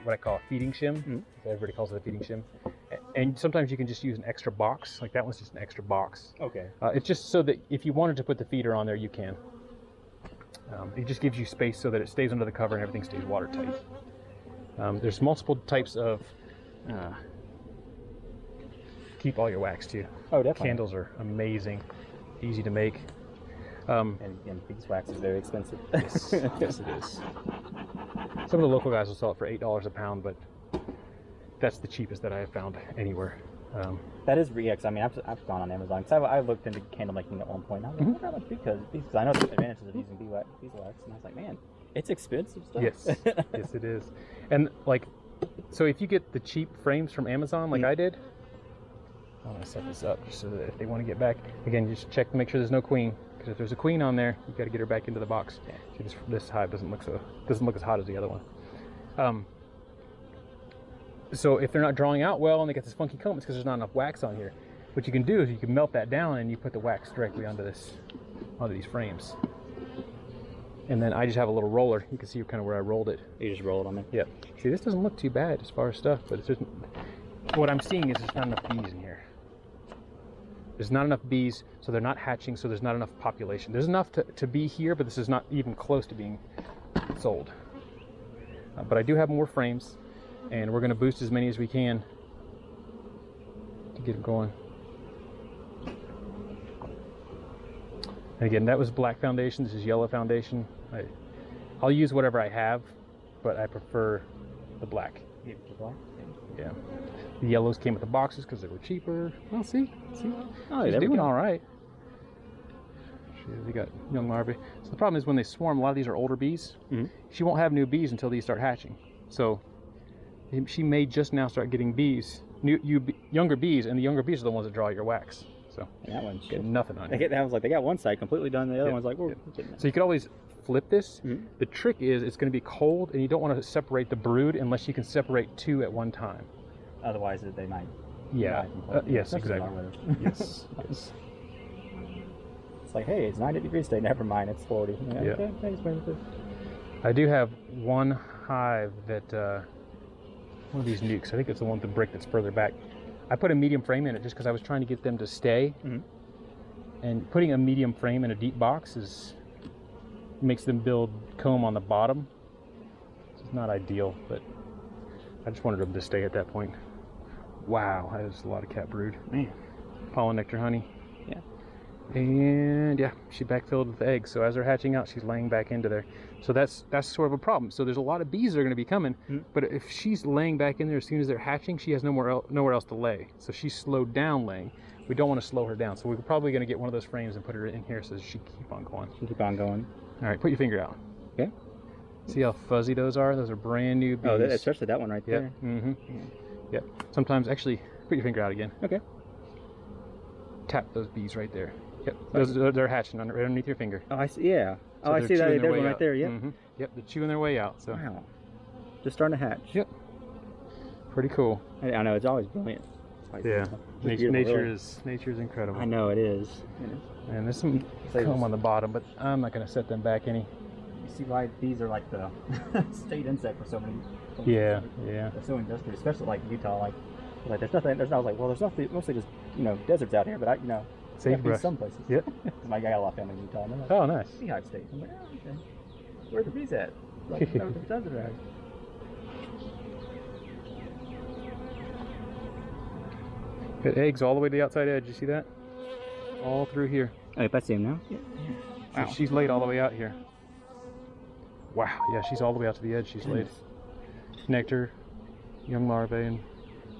what I call a feeding shim. Everybody calls it a feeding shim. And sometimes you can just use an extra box. Like that one's just an extra box. Okay. It's just so that if you wanted to put the feeder on there, you can. It just gives you space so that it stays under the cover and everything stays watertight. There's multiple types of keep all your wax too. Oh, definitely. Candles are amazing, easy to make. And beeswax is very expensive. Yes, yes it is. Some of the local guys will sell it for $8 a pound, but that's the cheapest that I have found anywhere. That is real. I mean, I've gone on Amazon because I looked into candle making at one point. And I was like, how much because I know the advantages of using beeswax, and I was like, man, it's expensive stuff. Yes, yes it is. And like, so if you get the cheap frames from Amazon, like I did, I'm gonna set this up just so that if they want to get back, again, just check to make sure there's no queen. Because if there's a queen on there, you got to get her back into the box. See, this hive doesn't look as hot as the other one. So if they're not drawing out well and they get this funky comb, it's because there's not enough wax on here. What you can do is you can melt that down and you put the wax directly onto these frames. And then I just have a little roller. You can see kind of where I rolled it. You just roll it on there. Yep. See, this doesn't look too bad as far as stuff, but it's just, what I'm seeing is there's not enough bees in here. There's not enough bees, so they're not hatching, so there's not enough population. There's enough to be here, but this is not even close to being sold. But I do have more frames, and we're going to boost as many as we can to get them going. And again, that was black foundation. This is yellow foundation. I'll use whatever I have, but I prefer the black. Yeah. The yellows came with the boxes because they were cheaper. Well, see? Oh, they're doing all right. They got young larvae. So the problem is when they swarm, a lot of these are older bees. She won't have new bees until these start hatching. So she may just now start getting bees, younger bees, and the younger bees are the ones that draw your wax. So that one's get nothing on it. That was like they got one side completely done, the other one's like, so you could always flip this. The trick is it's going to be cold, and you don't want to separate the brood unless you can separate two at one time. Otherwise, they might. Yeah. Yes, exactly. Yes. Yes. It's like, hey, it's 90 degrees today. Never mind, it's 40. Yeah. Okay, thanks, I do have one hive that one of these nukes. I think it's the one with the brick that's further back. I put a medium frame in it just because I was trying to get them to stay. And putting a medium frame in a deep box makes them build comb on the bottom. It's not ideal, but I just wanted them to stay at that point. Wow, that is a lot of cat brood. Man. Pollen, nectar, honey. Yeah. And yeah, she backfilled with eggs. So as they're hatching out, she's laying back into there. So that's sort of a problem. So there's a lot of bees that are going to be coming, but if she's laying back in there as soon as they're hatching, she has nowhere else to lay. So she's slowed down laying. We don't want to slow her down. So we're probably going to get one of those frames and put her in here so she can keep on going. Keep on going. All right, put your finger out. Okay. See how fuzzy those are? Those are brand new bees. Oh, especially that one right there. Yep. Sometimes, actually, put your finger out again. Okay. Tap those bees right there. Yep. They're hatching right underneath your finger. Oh, I see. Yeah. So I see that. There's one out. right there. Yep. Yep. They're chewing their way out. So. Wow. Just starting to hatch. Yep. Pretty cool. I know. It's always brilliant. Yeah. Nature is incredible. I know it is. And there's some comb on the bottom, but I'm not going to set them back any. You see why these are like the state insect for so many. Yeah. They're so industrious, especially like Utah. Like there's nothing. I was like, well, there's nothing. Mostly just deserts out here, but sagebrush. Some places. Yep. I got a lot of family in Utah. And like, oh, nice. Beehive state. I'm like, oh, okay. Where are the bees at? Like, the desert at. Got eggs all the way to the outside edge. You see that? All through here. Oh, if I see them now. Yeah. Wow. So she's laid all the way out here. Wow. Yeah, she's all the way out to the edge. She's laid. Nectar, young larvae, and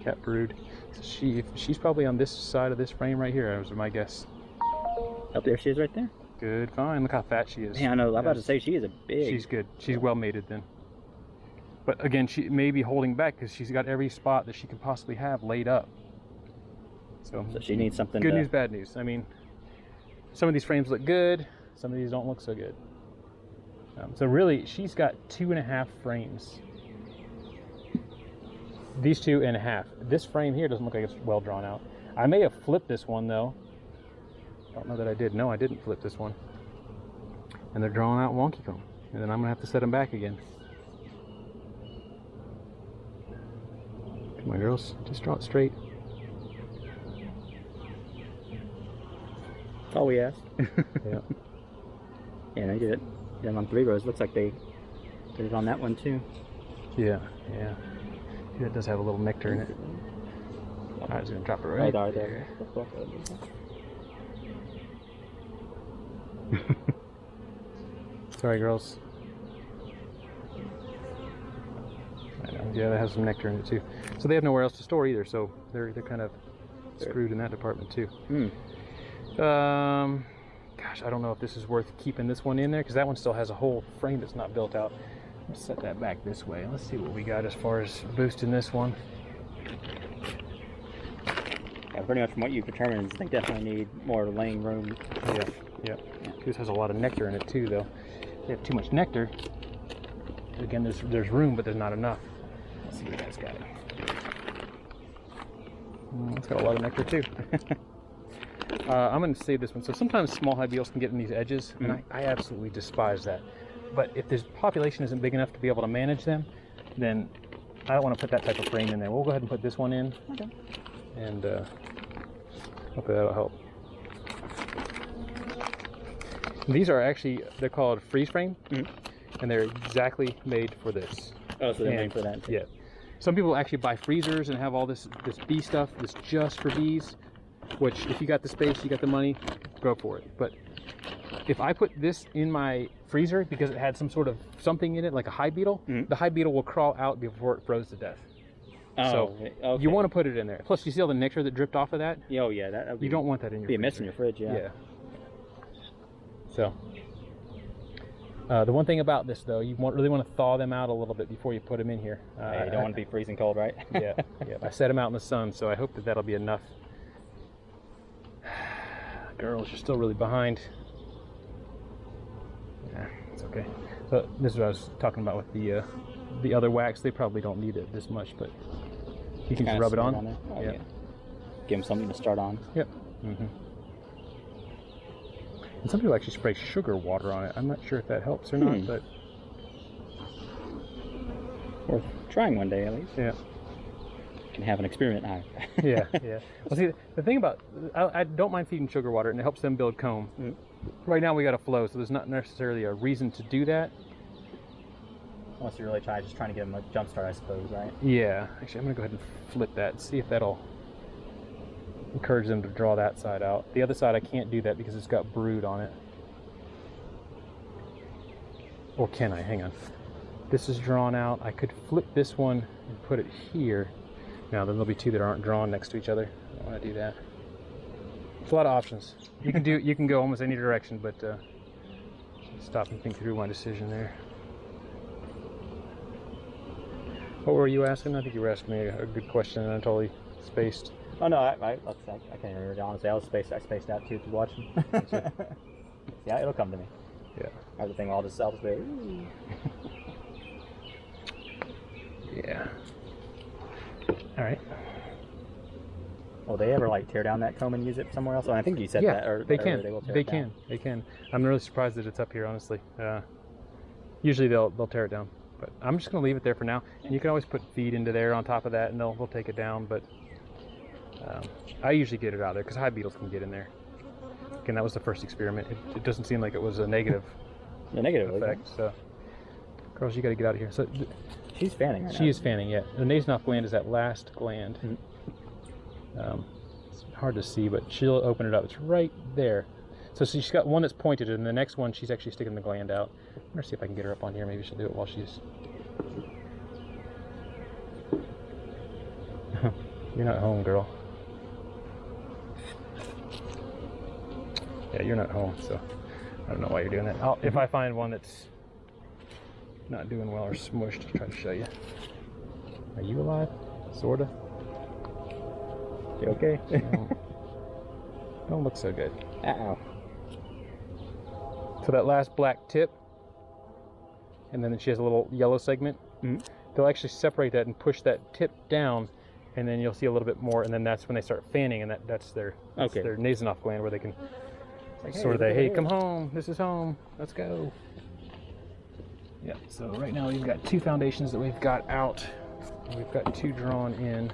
cat brood. So she's probably on this side of this frame right here. That was my guess. Up there she is right there. Good find. Look how fat she is. Yeah, I know. I'm about to say she is a big. She's good. She's well mated then. But again, she may be holding back because she's got every spot that she can possibly have laid up. So she needs something. Good news, bad news. I mean, some of these frames look good. Some of these don't look so good. So really, she's got 2.5 frames. These 2.5. This frame here doesn't look like it's well drawn out. I may have flipped this one though. Don't know that I did. No, I didn't flip this one. And they're drawing out wonky comb. And then I'm gonna have to set them back again. on, girls. Just draw it straight. That's all we ask. Yeah. Yeah, they did it. Yeah, on 3 rows. Looks like they did it on that one too. Yeah, yeah. Yeah, it does have a little nectar in it. I was gonna drop it right there. Sorry, girls. I know. Yeah, that has some nectar in it too. So they have nowhere else to store either. So they're kind of screwed in that department too. Gosh, I don't know if this is worth keeping this one in there because that one still has a whole frame that's not built out. Let's set that back this way. Let's see what we got as far as boosting this one. Yeah, pretty much from what you've determined, they definitely need more laying room. Yeah. This has a lot of nectar in it too, though. They have too much nectar. Again, there's room, but there's not enough. Let's see what that's got. It's got a lot of nectar too. I'm going to save this one. So sometimes small hive beetles can get in these edges, and I absolutely despise that. But if this population isn't big enough to be able to manage them, then I don't want to put that type of frame in there. We'll go ahead and put this one in, and hopefully that'll help. These are actually, they're called freeze frame, and they're exactly made for this. Oh, so they're made for that? Yeah. Some people actually buy freezers and have all this bee stuff that's just for bees, which if you got the space, you got the money, go for it. But if I put this in my freezer because it had some sort of something in it, like a hive beetle, the hive beetle will crawl out before it froze to death. Oh, so okay. You want to put it in there. Plus, you see all the nectar that dripped off of that? Oh, yeah. That would you don't want that in your be freezer. a mess in your fridge, yeah. So, the one thing about this, though, you really want to thaw them out a little bit before you put them in here. You don't want to be freezing cold, right? Yeah. I set them out in the sun, so I hope that that'll be enough. Girls, you're still really behind. Yeah, it's okay. So this is what I was talking about with the other wax. They probably don't need it this much, but you can just rub it on. There. Oh, yeah. Give them something to start on. Yep. And some people actually spray sugar water on it. I'm not sure if that helps or not, but worth trying one day at least. Yeah. Can have an experiment hive. Yeah. Well, see, the thing about, I don't mind feeding sugar water, and it helps them build comb. Right now we got a flow, so there's not necessarily a reason to do that. Unless you're really trying to get them a jump start, I suppose, right? Yeah. Actually, I'm gonna go ahead and flip that and see if that'll encourage them to draw that side out. The other side I can't do that because it's got brood on it. Or can I? Hang on. This is drawn out. I could flip this one and put it here. Now then there'll be two that aren't drawn next to each other. I don't want to do that. There's a lot of options. You can go almost any direction, but stop and think through my decision there. What were you asking? I think you were asking me a good question, and I totally spaced. Oh no, I can't remember. Honestly, I spaced out too watching. Yeah, it'll come to me. Yeah. Everything I'll just be. Yeah. All right. Will they ever like tear down that comb and use it somewhere else? I think you said that. Or they can. They will tear They it down. can. They can. I'm really surprised that it's up here, honestly. Usually they'll tear it down, but I'm just gonna leave it there for now. And you can always put feed into there on top of that, and they'll take it down. But I usually get it out of there because hive beetles can get in there. Again, that was the first experiment. It doesn't seem like it was a negative effect. So, girls, you got to get out of here. So she's fanning. Right she now. is fanning. Yeah, the Nasonoff gland is that last gland. It's hard to see, but she'll open it up. It's right there. So she's got one that's pointed, and the next one she's actually sticking the gland out. I'm gonna see if I can get her up on here. Maybe she'll do it while she's. You're not home, girl. Yeah, you're not home, so I don't know why you're doing that. If I find one that's not doing well or smushed, I'll try to show you. Are you alive? Sorta. You okay? Don't look so good. Uh-oh. So that last black tip, and then she has a little yellow segment. They'll actually separate that and push that tip down, and then you'll see a little bit more, and then that's when they start fanning, and that's their Nasonoff gland where they can hey, come home, this is home, let's go. Yeah, so right now we've got two foundations that we've got out We've got 2 drawn in.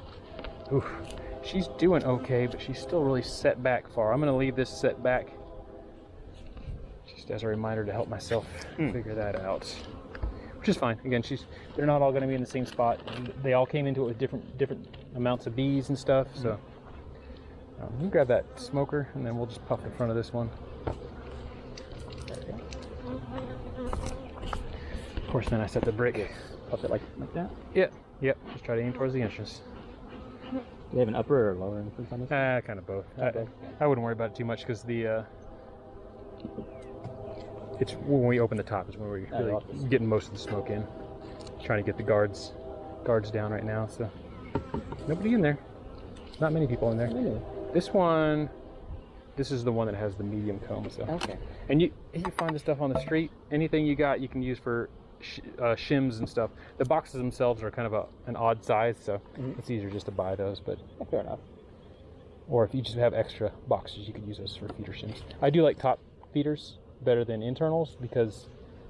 Oof. She's doing okay, but she's still really set back far. I'm going to leave this set back just as a reminder to help myself figure that out. Which is fine. Again, they're not all going to be in the same spot. They all came into it with different amounts of bees and stuff. So let me grab that smoker, and then we'll just puff the front of this one. Of course, then I set the brick. Puff it like that? Yep. Just try to aim towards the entrance. Do you have an upper or lower entrance on this? Kind of both. I wouldn't worry about it too much because it's when we open the top is when we're really getting most of the smoke in. Trying to get the guards down right now. So nobody in there. Not many people in there. Really? This is the one that has the medium comb. So okay. And you find the stuff on the street. Anything you got, you can use for shims and stuff. The boxes themselves are kind of an odd size, so it's easier just to buy those. But fair enough. Or if you just have extra boxes, you could use those for feeder shims. I do like top feeders better than internals because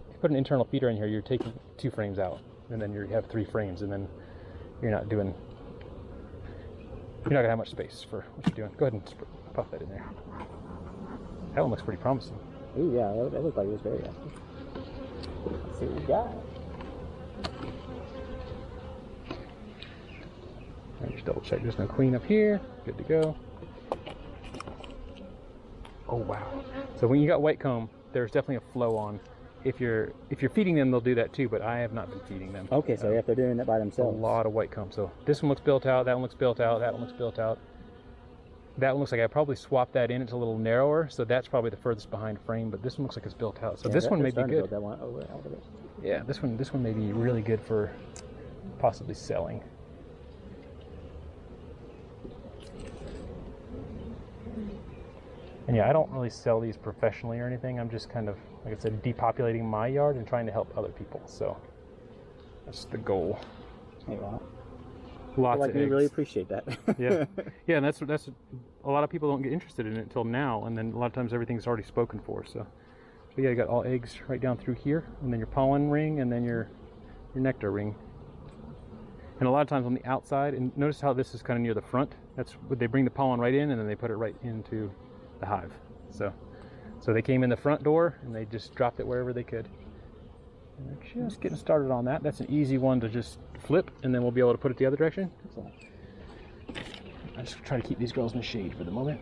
if you put an internal feeder in here, you're taking 2 frames out, and then you have 3 frames, and then you're not gonna have much space for what you're doing. Go ahead and puff that in there. That one looks pretty promising. Ooh, yeah, that looked like it was very active. Let's see what we got. Just double check there's no queen up here. Good to go. Oh wow. So when you got white comb, there's definitely a flow on. If you're feeding them, they'll do that too, but I have not been feeding them. Okay, so if they're doing it by themselves. A lot of white comb. So this one looks built out, that one looks built out, that one looks built out. That one looks like I probably swapped that in. It's a little narrower, so that's probably the furthest behind frame, but this one looks like it's built out. So this one may be good. That one over out of it. Yeah, this one may be really good for possibly selling. And yeah, I don't really sell these professionally or anything. I'm just kind of, like I said, depopulating my yard and trying to help other people. So that's the goal. Hey, wow. Lots like of we eggs. really appreciate that. Yeah, and that's a lot of people don't get interested in it until now, and then a lot of times everything's already spoken for. So yeah, you got all eggs right down through here, and then your pollen ring, and then your nectar ring. And a lot of times on the outside, and notice how this is kind of near the front. That's what they bring the pollen right in, and then they put it right into the hive. So they came in the front door, and they just dropped it wherever they could. And they're just getting started on that. That's an easy one to just flip, and then we'll be able to put it the other direction. So I just try to keep these girls in the shade for the moment.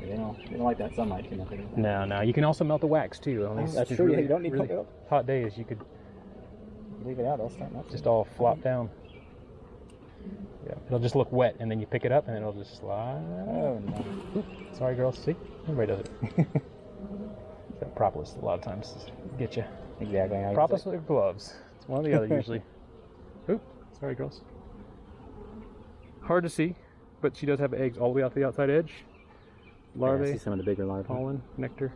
They don't like that sunlight too much. No. You can also melt the wax too. That's true. Really, you don't need really to hot days. You could leave it out. They'll start melting. just all flop down. Yeah, it'll just look wet, and then you pick it up, and it'll just slide. Oh no! Oops. Sorry, girls. See, everybody does it. That propolis a lot of times get you. Exactly. Propolis or gloves. It's one or the other usually. Oop. Sorry, girls. Hard to see, but she does have eggs all the way out to the outside edge. Larvae. Yeah, I see some of the bigger larvae. Pollen, nectar.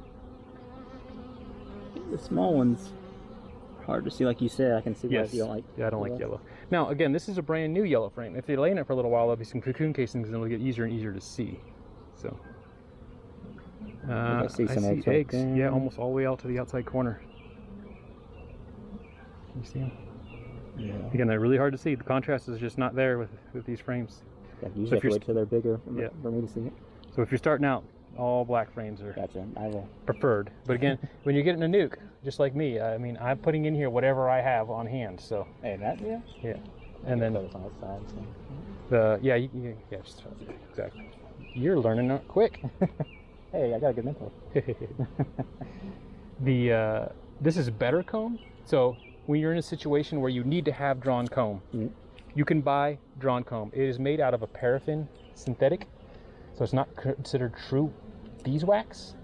The small ones, hard to see, like you said. I can see why you don't like. Yeah, I don't like yellow. Now, again, this is a brand new yellow frame. If they lay in it for a little while, there'll be some cocoon casings, and it'll get easier and easier to see. So. I see some eggs. Right, yeah, almost all the way out to the outside corner. You see them? Yeah. Again, they're really hard to see. The contrast is just not there with these frames. Yeah, usually have to wait till they're bigger for me to see it. So if you're starting out, all black frames are Gotcha. I will. preferred. But again, when you're getting a nuke, just like me, I mean, I'm putting in here whatever I have on hand. So Hey, that yeah, and then those on the side. the just exactly. You're learning it quick. Hey, I got a good mentor. This is better comb. So when you're in a situation where you need to have drawn comb, you can buy drawn comb. It is made out of a paraffin synthetic, so it's not considered true beeswax,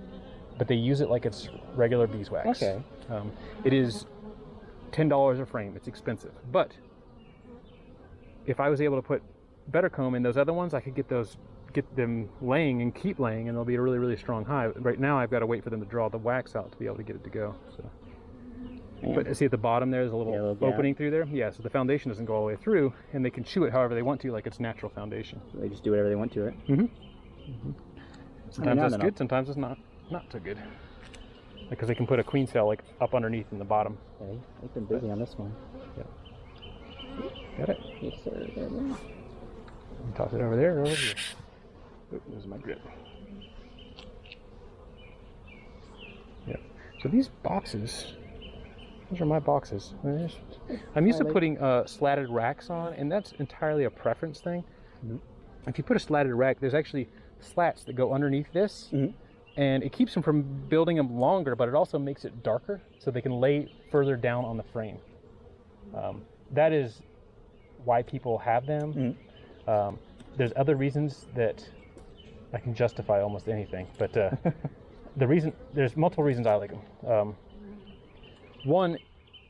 but they use it like it's regular beeswax. Okay. It is $10 a frame. It's expensive, but if I was able to put better comb in those other ones, I could get them laying and keep laying, and they'll be a really, really strong hive. Right now, I've got to wait for them to draw the wax out to be able to get it to go. So. But see at the bottom there's a little opening through there? Yeah, so the foundation doesn't go all the way through, and they can chew it however they want to, like it's natural foundation. So they just do whatever they want to it? Sometimes that's good, sometimes it's not so good. Because they can put a queen cell like up underneath in the bottom. Okay, they've been busy on this one. Yeah. Got it? Yes, sir. There we go. Toss it over there or over here. Oop, there's my grip. Yep. So these boxes, those are my boxes. I'm used to putting slatted racks on, and that's entirely a preference thing. If you put a slatted rack, there's actually slats that go underneath this, and it keeps them from building them longer, but it also makes it darker so they can lay further down on the frame. That is why people have them. There's other reasons that I can justify almost anything, but there's multiple reasons I like them. One,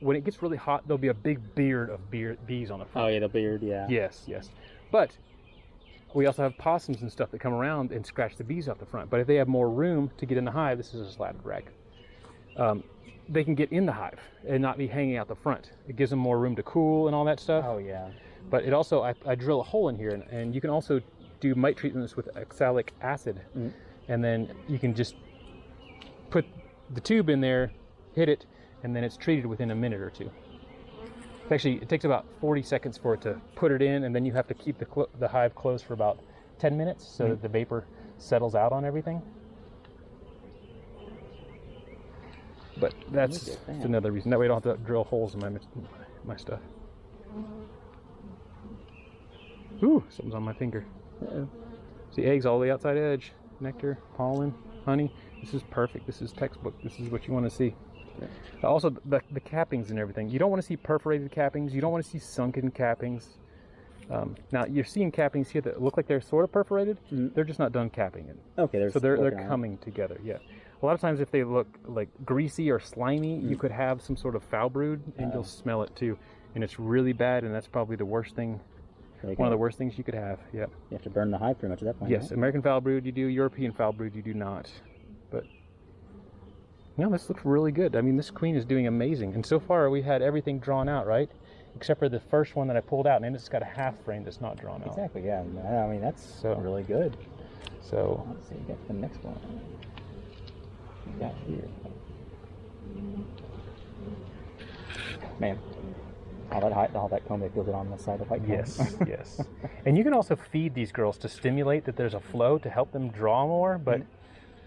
when it gets really hot, there'll be a big beard of bees on the front. Oh yeah, the beard, yeah. Yes. But we also have possums and stuff that come around and scratch the bees off the front. But if they have more room to get in the hive, this is a slatted rack, they can get in the hive and not be hanging out the front. It gives them more room to cool and all that stuff. Oh yeah. But it also, I drill a hole in here, and you can also do mite treatments with oxalic acid. And then you can just put the tube in there, hit it, and then it's treated within a minute or two. Actually, it takes about 40 seconds for it to put it in, and then you have to keep the hive closed for about 10 minutes so that the vapor settles out on everything. But that's another reason. That way I don't have to drill holes in my stuff. Ooh, something's on my finger. See, eggs all the way outside edge. Nectar, pollen, honey. This is perfect. This is textbook. This is what you want to see. Also, the cappings and everything. You don't want to see perforated cappings. You don't want to see sunken cappings. Now, you're seeing cappings here that look like they're sort of perforated. They're just not done capping it. Okay, so they're coming together. Yeah. A lot of times, if they look like greasy or slimy, you could have some sort of foul brood, and you'll smell it too. And it's really bad, and that's probably the worst thing. One of the worst things you could have. Yep. You have to burn the hive pretty much at that point. Yes, right? American foul brood you do, European foul brood you do not. But no, this looks really good. I mean, this queen is doing amazing. And so far we had everything drawn out, right? Except for the first one that I pulled out, and it's got a half frame that's not drawn out. Exactly, yeah. I mean, that's really good. So let's see, get the next one. We got here. Man. All that comb, they build it on the side of white comb. Yes. And you can also feed these girls to stimulate that there's a flow to help them draw more, but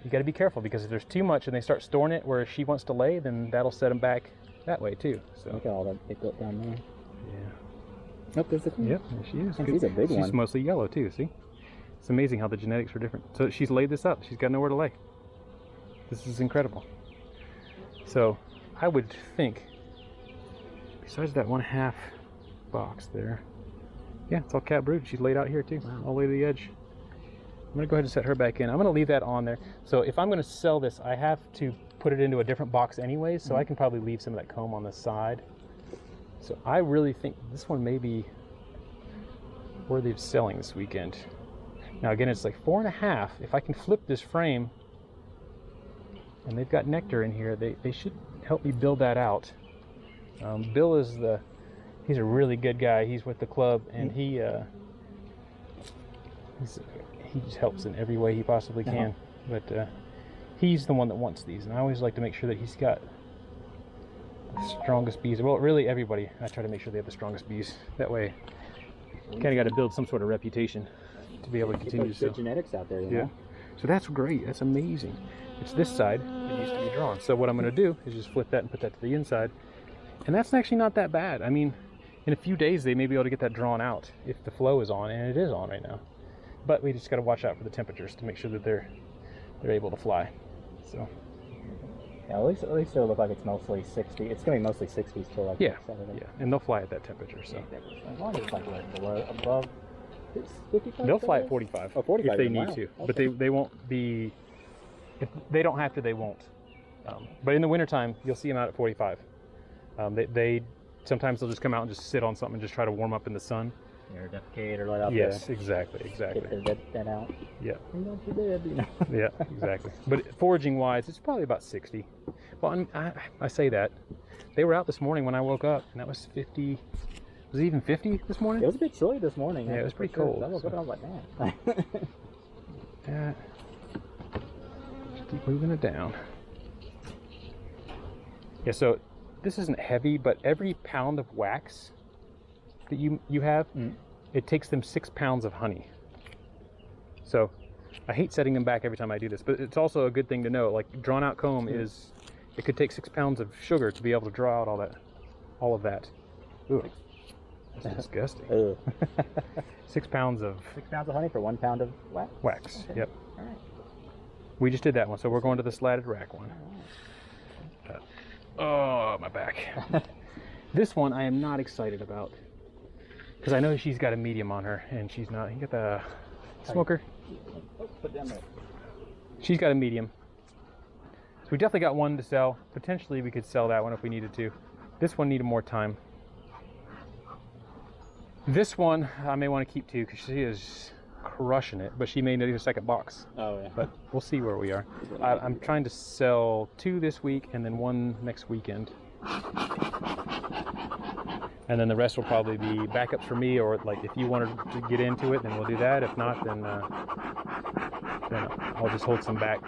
you got to be careful, because if there's too much and they start storing it where she wants to lay, then that'll set them back that way too. So look at all that they built down there. Yeah. Oh, there's the queen. Yep, there she is. She's a big one. She's mostly yellow too, see? It's amazing how the genetics are different. So she's laid this up. She's got nowhere to lay. This is incredible. So I would think, besides that 1/2 box there, yeah, it's all cat brood. She's laid out here too, all the way to the edge. I'm gonna go ahead and set her back in. I'm gonna leave that on there. So if I'm gonna sell this, I have to put it into a different box anyways, so I can probably leave some of that comb on the side. So I really think this one may be worthy of selling this weekend. Now again, it's like 4.5. If I can flip this frame, and they've got nectar in here, they should help me build that out. Bill is he's a really good guy. He's with the club, and he just helps in every way he possibly can. But he's the one that wants these, and I always like to make sure that he's got the strongest bees. Well, really everybody, I try to make sure they have the strongest bees. That way, you kind of got to build some sort of reputation to be able to continue to sell. Good genetics out there, you know? So that's great. That's amazing. It's this side that needs to be drawn. So what I'm going to do is just flip that and put that to the inside. And that's actually not that bad. I mean, in a few days they may be able to get that drawn out if the flow is on, and it is on right now. But we just got to watch out for the temperatures to make sure that they're able to fly. So yeah, at least it'll look like it's mostly 60. It's gonna be mostly 60s till like Saturday. Yeah, and they'll fly at that temperature. So as long as it's like below, above 55. They'll fly at 45. Oh, 45 if they need wow. to, Okay. but they won't be. If they don't have to, they won't. But in the wintertime, you'll see them out at 45. They sometimes they'll just come out and just sit on something and just try to warm up in the sun. Or defecate or let out Yes, exactly. Get that out. Yeah. And don't you dare, you know. Yeah, exactly. But foraging wise, it's probably about 60. Well, I say that. They were out this morning when I woke up, and that was 50. Was it even 50 this morning? It was a bit chilly this morning. Yeah, it was pretty cold. I woke up and I was like, man. Yeah. Just keep moving it down. Yeah, so this isn't heavy, but every pound of wax that you have, it takes them 6 pounds of honey. So I hate setting them back every time I do this, but it's also a good thing to know. Like drawn out comb is, it could take 6 pounds of sugar to be able to draw out all of that. Ooh, that's disgusting. 6 pounds of 6 pounds of honey for 1 pound of wax. Wax. Okay. Yep. All right. We just did that one, so we're going to the slatted rack one. Oh, my back. This one I am not excited about because I know she's got a medium on her, and she's not. You got the smoker. Oh, put it down there. She's got a medium. So we definitely got one to sell. Potentially we could sell that one if we needed to. This one needed more time. This one I may want to keep too because she is crushing it, but she may need a second box. Oh yeah. But we'll see where we are. I'm trying to sell 2 this week and then 1 next weekend. And then the rest will probably be backups for me, or like if you wanted to get into it, then we'll do that. If not, then I'll just hold some back.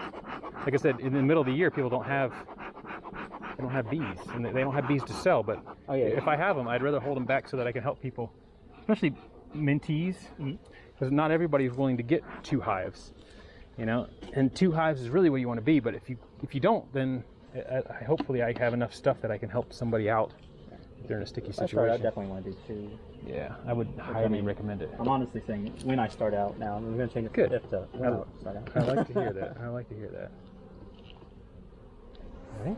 Like I said, in the middle of the year, people don't have bees, and they don't have bees to sell. But if I have them, I'd rather hold them back so that I can help people, especially mentees, because not everybody's willing to get 2 hives, you know. And 2 hives is really where you want to be. But if you don't, then hopefully I have enough stuff that I can help somebody out if they're in a sticky situation. I definitely want to do 2. Yeah, I would highly recommend it. I'm honestly saying when I start out now, I'm going to change it Good. to when I start out. I like to hear that. I like to hear that. All right.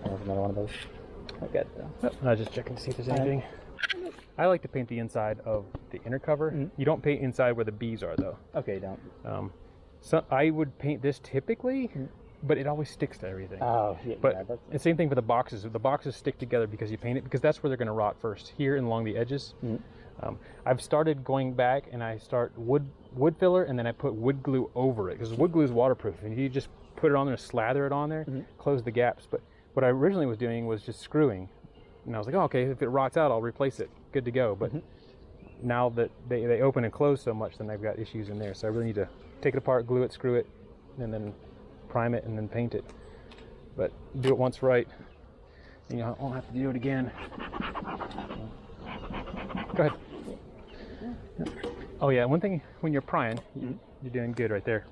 There's another one of those. Okay. I was just checking to see if there's anything. I like to paint the inside of the inner cover. You don't paint inside where the bees are, though. Okay, don't. So I would paint this typically, but it always sticks to everything. Oh, yeah. But the same thing for the boxes. The boxes stick together because you paint it, because that's where they're going to rot first, here and along the edges. I've started going back, and I start wood filler, and then I put wood glue over it, because wood glue is waterproof, and you just put it on there, slather it on there, close the gaps. But what I originally was doing was just screwing, and I was like, oh, okay, if it rots out, I'll replace it. Good to go. But now that they open and close so much, then I've got issues in there. So I really need to take it apart, glue it, screw it, and then prime it, and then paint it. But do it once right, and you won't have to do it again. Go ahead. Oh yeah, one thing when you're prying, you're doing good right there.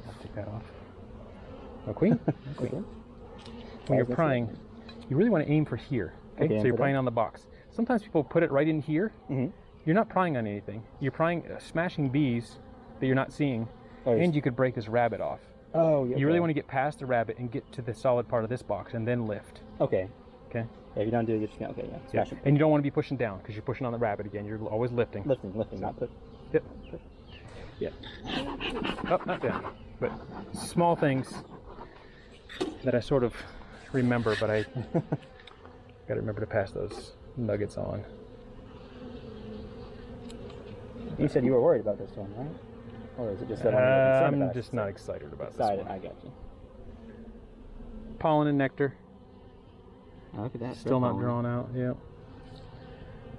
I'll take that off. Oh, queen. Queen. When you're prying, you really want to aim for here. Okay, so you're prying on the box. Sometimes people put it right in here. You're not prying on anything. You're prying, smashing bees that you're not seeing, and you could break this rabbit off. Oh, yeah. You really want to get past the rabbit and get to the solid part of this box, and then lift. Okay. Okay. Yeah, if you don't do it, you're just gonna, smash it. And you don't want to be pushing down because you're pushing on the rabbit again. You're always lifting. Lifting, not push. Yep. Yep. Oh, not down. But small things that I sort of remember, but I got to remember to pass those nuggets on. You said you were worried about this one, right? Or is it just that I'm just not excited about this one. I got you. Pollen and nectar. Oh, look at that. Still not drawn out. Yep.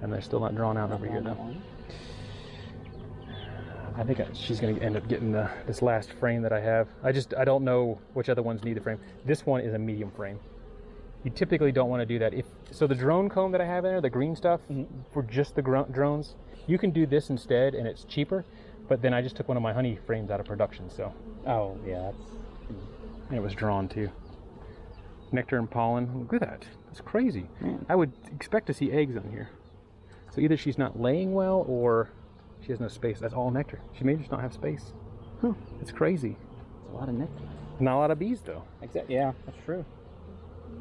And they're still not drawn out over here though. I think she's going to end up getting this last frame that I have. I don't know which other ones need the frame. This one is a medium frame. You typically don't want to do that. So the drone comb that I have in there, the green stuff, for just the drones, you can do this instead, and it's cheaper. But then I just took one of my honey frames out of production, so. Oh yeah, and it was drawn too. Nectar and pollen. Look at that. That's crazy. I would expect to see eggs on here. So either she's not laying well, or she has no space. That's all nectar. She may just not have space. It's crazy. It's a lot of nectar. Not a lot of bees though. Exactly. Yeah, that's true.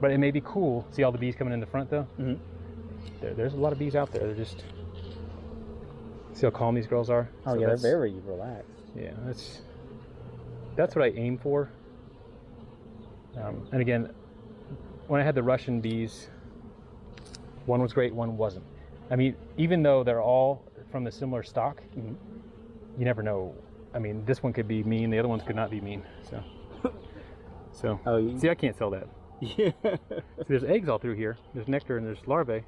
But it may be cool. See all the bees coming in the front though? There's a lot of bees out there. They're just... See how calm these girls are? Oh, so yeah, they're very relaxed. Yeah, that's what I aim for. And again, when I had the Russian bees, one was great, one wasn't. I mean, even though they're all from the similar stock, you never know. I mean, this one could be mean, the other ones could not be mean. So see, I can't sell that. Yeah. See, there's eggs all through here. There's nectar and there's larvae.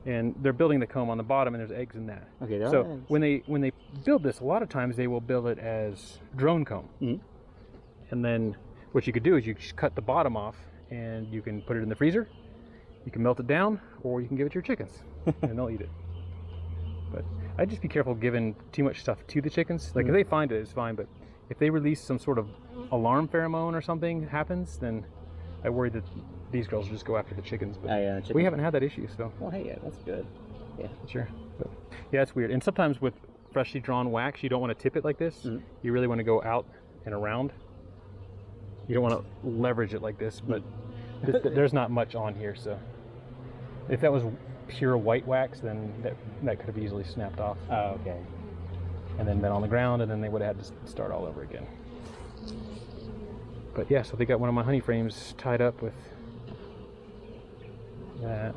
And they're building the comb on the bottom, and there's eggs in that. Okay, so when they build this, a lot of times they will build it as drone comb. And then what you could do is you just cut the bottom off, and you can put it in the freezer, You can melt it down, or you can give it to your chickens, and they'll eat it. But I'd just be careful giving too much stuff to the chickens. Like, if they find it, it's fine, but if they release some sort of alarm pheromone or something happens, then I worry that these girls will just go after the chickens. But yeah, we haven't had that issue, so. Well, hey, yeah, that's good. Yeah. Sure. But, yeah, it's weird. And sometimes with freshly drawn wax, you don't want to tip it like this. You really want to go out and around. You don't want to leverage it like this, but there's not much on here, so. If that was pure white wax, then that could have easily snapped off. Oh, okay. And then been on the ground, and then they would have had to start all over again. But yeah, so they got one of my honey frames tied up with that.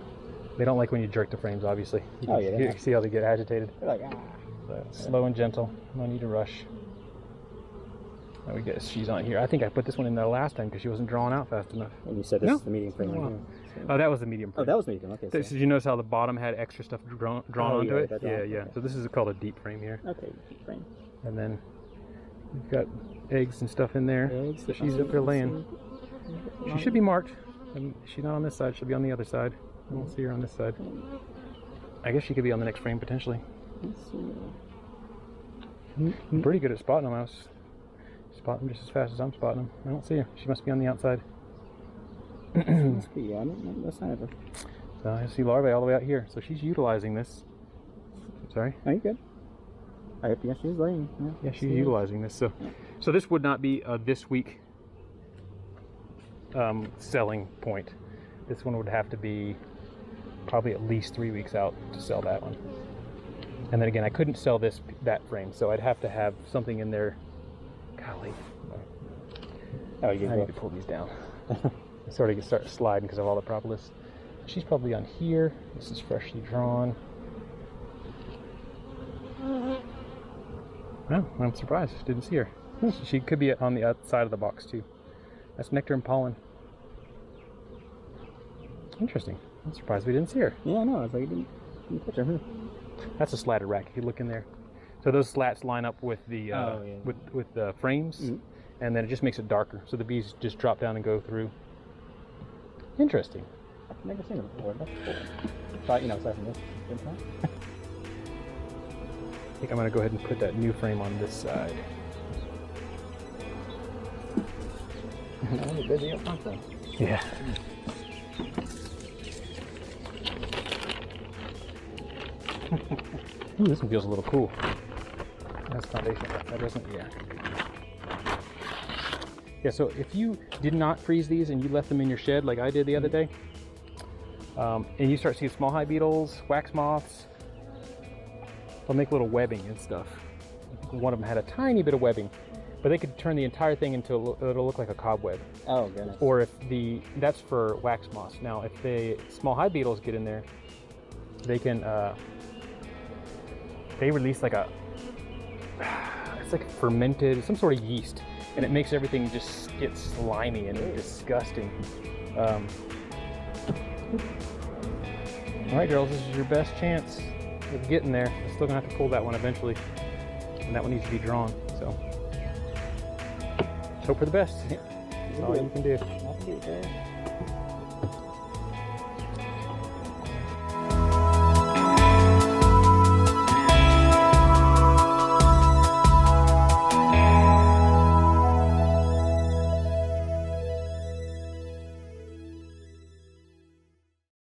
They don't like when you jerk the frames, obviously. You can see how they get agitated. They're like, ah. So slow and gentle, no need to rush. Now we guess she's on here. I think I put this one in there last time because she wasn't drawn out fast enough. And you said this is the medium frame right here. Oh, that was the medium frame. Oh, that was medium. Okay. Did you notice how the bottom had extra stuff drawn onto it? Yeah. Okay. So this is called a deep frame here. Okay, deep frame. And then we've got eggs and stuff in there. Eggs. So she's up there laying. She should be marked. And she's not on this side. She'll be on the other side. I won't see her on this side. I guess she could be on the next frame potentially. Let's see. I'm pretty good at spotting them. I was spotting them just as fast as I'm spotting them. I don't see her. She must be on the outside. Must be, yeah. No sign of her. So I see larvae all the way out here. So she's utilizing this. Sorry? Are you good? Yeah, she's laying. Yeah, she's utilizing this. So this would not be a this week selling point. This one would have to be probably at least 3 weeks out to sell that one. And then again, I couldn't sell that frame, so I'd have to have something in there. Golly. Oh, I need to pull these down. I sort of start sliding because of all the propolis. She's probably on here. This is freshly drawn. No, I'm surprised. Didn't see her. She could be on the outside of the box too. That's nectar and pollen. Interesting. I'm surprised we didn't see her. Yeah, I know. It's like you didn't touch her. That's a slatted rack. If you look in there, so those slats line up with the with the frames, and then it just makes it darker. So the bees just drop down and go through. Interesting. I've never seen it before. That's cool. Thought, aside from this. I think I'm going to go ahead and put that new frame on this side. I'm busy up front then. Yeah. Ooh, this one feels a little cool. That's foundation. That doesn't, yeah. Yeah, so if you did not freeze these and you left them in your shed like I did the other day, and you start seeing small hive beetles, wax moths, they'll make little webbing and stuff. I think one of them had a tiny bit of webbing, but they could turn the entire thing into it'll look like a cobweb. Oh goodness. Or if that's for wax moths. Now, if the small hive beetles get in there, they can they release like it's like fermented, some sort of yeast, and it makes everything just get slimy and disgusting. All right, girls, this is your best chance of getting there. I'm still gonna have to pull that one eventually, and that one needs to be drawn. So, let's hope for the best. That's all you can do.